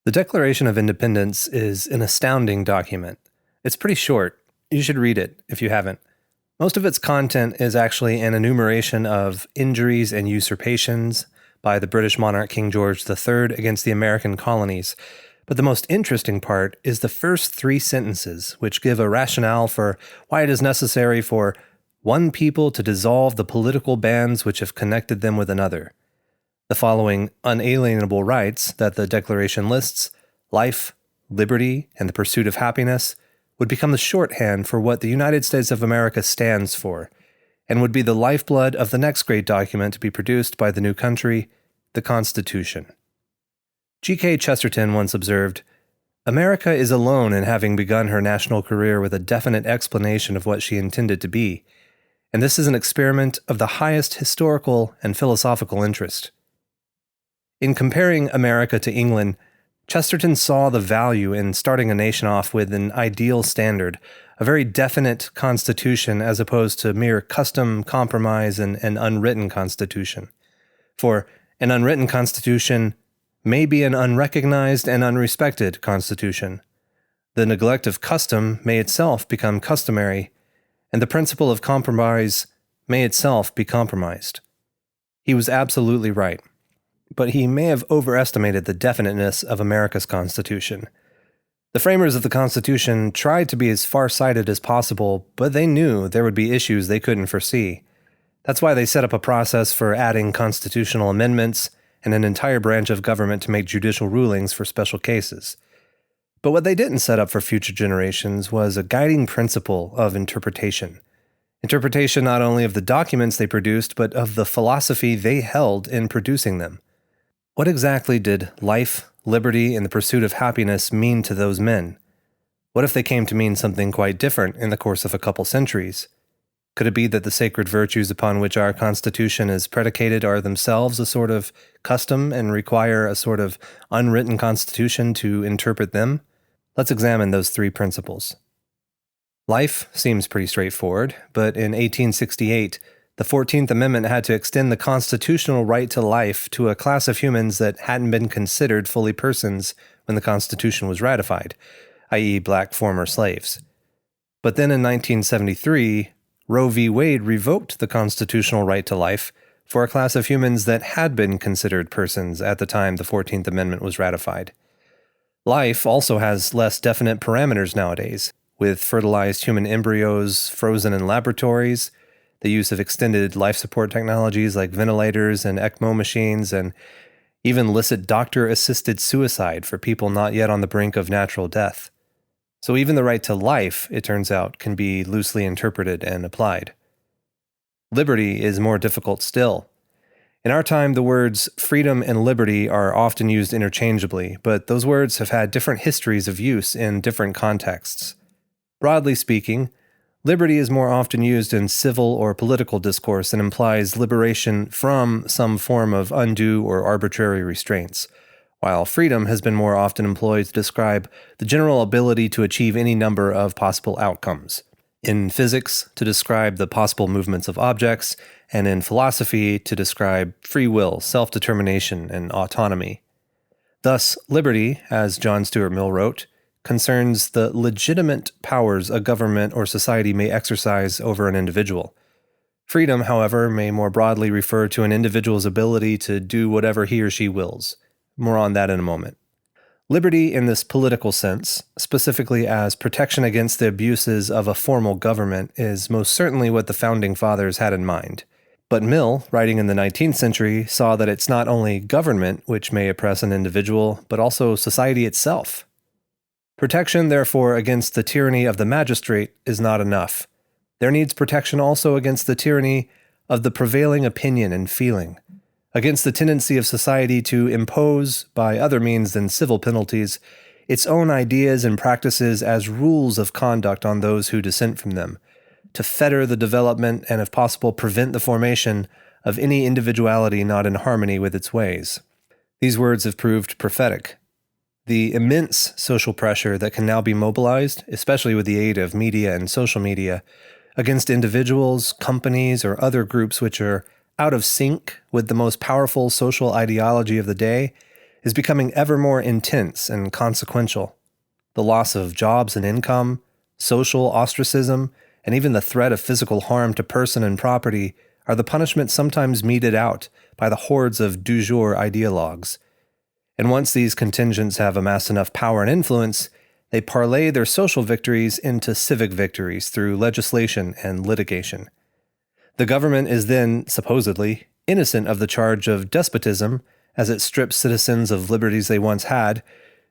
The Declaration of Independence is an astounding document. It's pretty short. You should read it if you haven't. Most of its content is actually an enumeration of injuries and usurpations by the British monarch King George III against the American colonies. But the most interesting part is the first three sentences, which give a rationale for why it is necessary for one people to dissolve the political bands which have connected them with another. The following unalienable rights that the Declaration lists, life, liberty, and the pursuit of happiness, would become the shorthand for what the United States of America stands for, and would be the lifeblood of the next great document to be produced by the new country, the Constitution. G.K. Chesterton once observed, "America is alone in having begun her national career with a definite explanation of what she intended to be, and this is an experiment of the highest historical and philosophical interest." In comparing America to England, Chesterton saw the value in starting a nation off with an ideal standard, a very definite constitution as opposed to mere custom, compromise, and an unwritten constitution. For an unwritten constitution may be an unrecognized and unrespected constitution. The neglect of custom may itself become customary, and the principle of compromise may itself be compromised. He was absolutely right. But he may have overestimated the definiteness of America's Constitution. The framers of the Constitution tried to be as far-sighted as possible, but they knew there would be issues they couldn't foresee. That's why they set up a process for adding constitutional amendments and an entire branch of government to make judicial rulings for special cases. But what they didn't set up for future generations was a guiding principle of interpretation. Interpretation not only of the documents they produced, but of the philosophy they held in producing them. What exactly did life, liberty, and the pursuit of happiness mean to those men? What if they came to mean something quite different in the course of a couple centuries? Could it be that the sacred virtues upon which our Constitution is predicated are themselves a sort of custom and require a sort of unwritten constitution to interpret them? Let's examine those three principles. Life seems pretty straightforward, but in 1868, the 14th Amendment had to extend the constitutional right to life to a class of humans that hadn't been considered fully persons when the Constitution was ratified, i.e. black former slaves. But then in 1973, Roe v. Wade revoked the constitutional right to life for a class of humans that had been considered persons at the time the 14th Amendment was ratified. Life also has less definite parameters nowadays, with fertilized human embryos frozen in laboratories, the use of extended life support technologies like ventilators and ECMO machines, and even illicit doctor-assisted suicide for people not yet on the brink of natural death. So even the right to life, it turns out, can be loosely interpreted and applied. Liberty is more difficult still. In our time, the words freedom and liberty are often used interchangeably, but those words have had different histories of use in different contexts. Broadly speaking, liberty is more often used in civil or political discourse and implies liberation from some form of undue or arbitrary restraints, while freedom has been more often employed to describe the general ability to achieve any number of possible outcomes. In physics, to describe the possible movements of objects, and in philosophy, to describe free will, self-determination, and autonomy. Thus, liberty, as John Stuart Mill wrote, concerns the legitimate powers a government or society may exercise over an individual. Freedom, however, may more broadly refer to an individual's ability to do whatever he or she wills. More on that in a moment. Liberty in this political sense, specifically as protection against the abuses of a formal government, is most certainly what the Founding Fathers had in mind. But Mill, writing in the 19th century, saw that it's not only government which may oppress an individual, but also society itself. Protection, therefore, against the tyranny of the magistrate is not enough. There needs protection also against the tyranny of the prevailing opinion and feeling, against the tendency of society to impose, by other means than civil penalties, its own ideas and practices as rules of conduct on those who dissent from them, to fetter the development and, if possible, prevent the formation of any individuality not in harmony with its ways. These words have proved prophetic. The immense social pressure that can now be mobilized, especially with the aid of media and social media, against individuals, companies, or other groups which are out of sync with the most powerful social ideology of the day is becoming ever more intense and consequential. The loss of jobs and income, social ostracism, and even the threat of physical harm to person and property are the punishments sometimes meted out by the hordes of du jour ideologues. And once these contingents have amassed enough power and influence, they parlay their social victories into civic victories through legislation and litigation. The government is then, supposedly, innocent of the charge of despotism as it strips citizens of liberties they once had,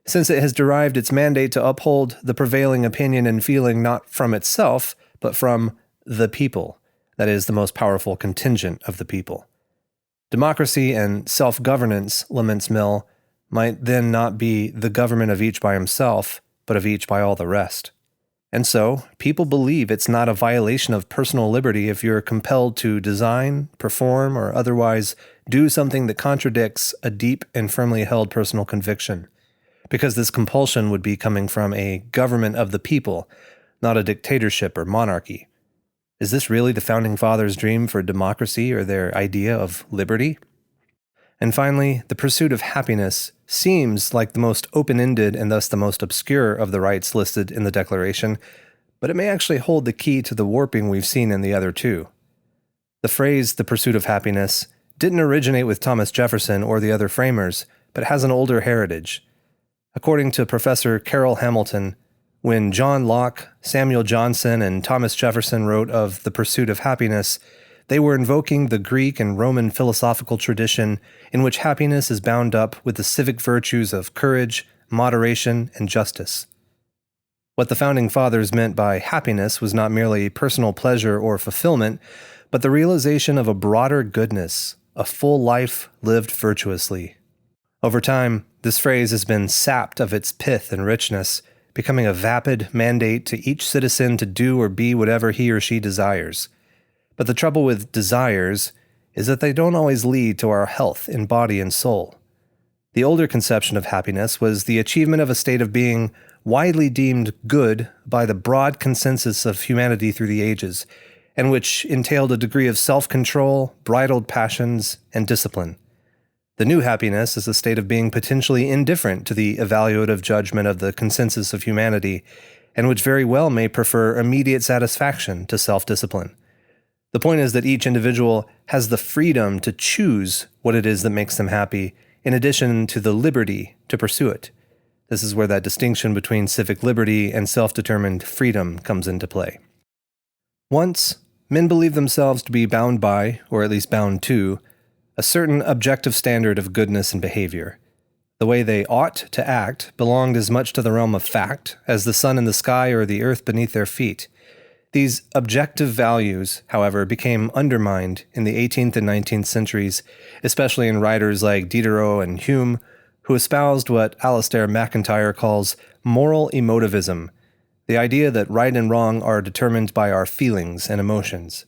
since it has derived its mandate to uphold the prevailing opinion and feeling not from itself, but from the people, that is, the most powerful contingent of the people. Democracy and self-governance, laments Mill, might then not be the government of each by himself, but of each by all the rest. And so, people believe it's not a violation of personal liberty if you're compelled to design, perform, or otherwise do something that contradicts a deep and firmly held personal conviction, because this compulsion would be coming from a government of the people, not a dictatorship or monarchy. Is this really the Founding Fathers' dream for democracy or their idea of liberty? And finally, the pursuit of happiness seems like the most open-ended and thus the most obscure of the rights listed in the Declaration, but it may actually hold the key to the warping we've seen in the other two. The phrase, the pursuit of happiness, didn't originate with Thomas Jefferson or the other framers, but has an older heritage. According to Professor Carol Hamilton, when John Locke, Samuel Johnson, and Thomas Jefferson wrote of the pursuit of happiness, they were invoking the Greek and Roman philosophical tradition in which happiness is bound up with the civic virtues of courage, moderation, and justice. What the Founding Fathers meant by happiness was not merely personal pleasure or fulfillment, but the realization of a broader goodness, a full life lived virtuously. Over time, this phrase has been sapped of its pith and richness, becoming a vapid mandate to each citizen to do or be whatever he or she desires. But the trouble with desires is that they don't always lead to our health in body and soul. The older conception of happiness was the achievement of a state of being widely deemed good by the broad consensus of humanity through the ages, and which entailed a degree of self-control, bridled passions, and discipline. The new happiness is a state of being potentially indifferent to the evaluative judgment of the consensus of humanity, and which very well may prefer immediate satisfaction to self-discipline. The point is that each individual has the freedom to choose what it is that makes them happy, in addition to the liberty to pursue it. This is where that distinction between civic liberty and self-determined freedom comes into play. Once, men believed themselves to be bound by, or at least bound to, a certain objective standard of goodness and behavior. The way they ought to act belonged as much to the realm of fact as the sun in the sky or the earth beneath their feet. These objective values, however, became undermined in the 18th and 19th centuries, especially in writers like Diderot and Hume, who espoused what Alasdair MacIntyre calls moral emotivism, the idea that right and wrong are determined by our feelings and emotions.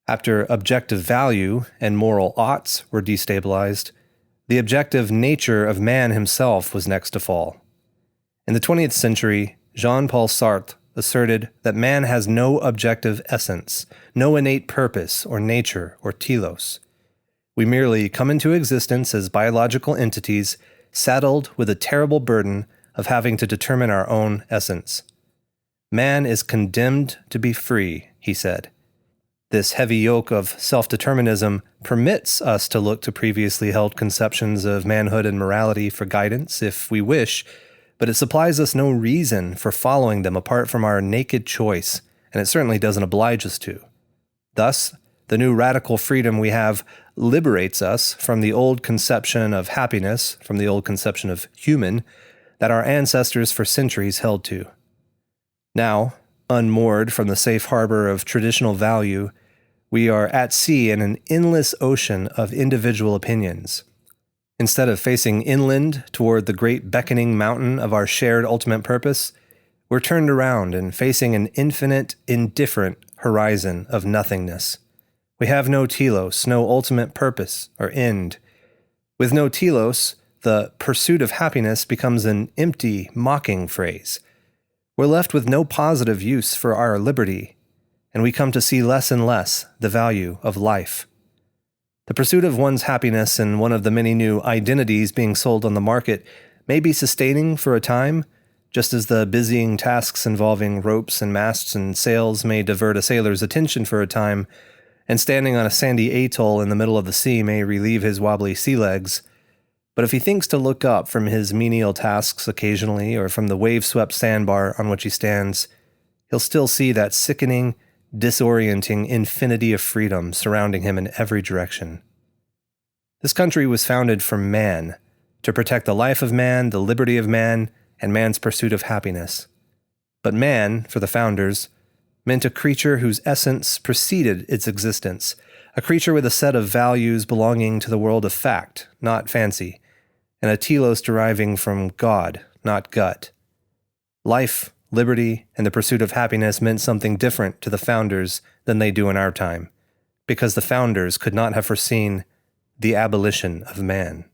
After objective value and moral oughts were destabilized, the objective nature of man himself was next to fall. In the 20th century, Jean-Paul Sartre asserted that man has no objective essence, no innate purpose or nature or telos. We merely come into existence as biological entities saddled with a terrible burden of having to determine our own essence. Man is condemned to be free, he said. This heavy yoke of self-determinism permits us to look to previously held conceptions of manhood and morality for guidance if we wish, but it supplies us no reason for following them apart from our naked choice, and it certainly doesn't oblige us to. Thus, the new radical freedom we have liberates us from the old conception of happiness, from the old conception of human, that our ancestors for centuries held to. Now, unmoored from the safe harbor of traditional value, we are at sea in an endless ocean of individual opinions. Instead of facing inland toward the great beckoning mountain of our shared ultimate purpose, we're turned around and facing an infinite, indifferent horizon of nothingness. We have no telos, no ultimate purpose or end. With no telos, the pursuit of happiness becomes an empty, mocking phrase. We're left with no positive use for our liberty, and we come to see less and less the value of life. The pursuit of one's happiness and one of the many new identities being sold on the market may be sustaining for a time, just as the busying tasks involving ropes and masts and sails may divert a sailor's attention for a time, and standing on a sandy atoll in the middle of the sea may relieve his wobbly sea legs. But if he thinks to look up from his menial tasks occasionally, or from the wave-swept sandbar on which he stands, he'll still see that sickening, disorienting infinity of freedom surrounding him in every direction. This country was founded for man, to protect the life of man, the liberty of man, and man's pursuit of happiness. But man, for the founders, meant a creature whose essence preceded its existence, a creature with a set of values belonging to the world of fact, not fancy, and a telos deriving from God, not gut. Life, liberty, and the pursuit of happiness meant something different to the founders than they do in our time, because the founders could not have foreseen the abolition of man.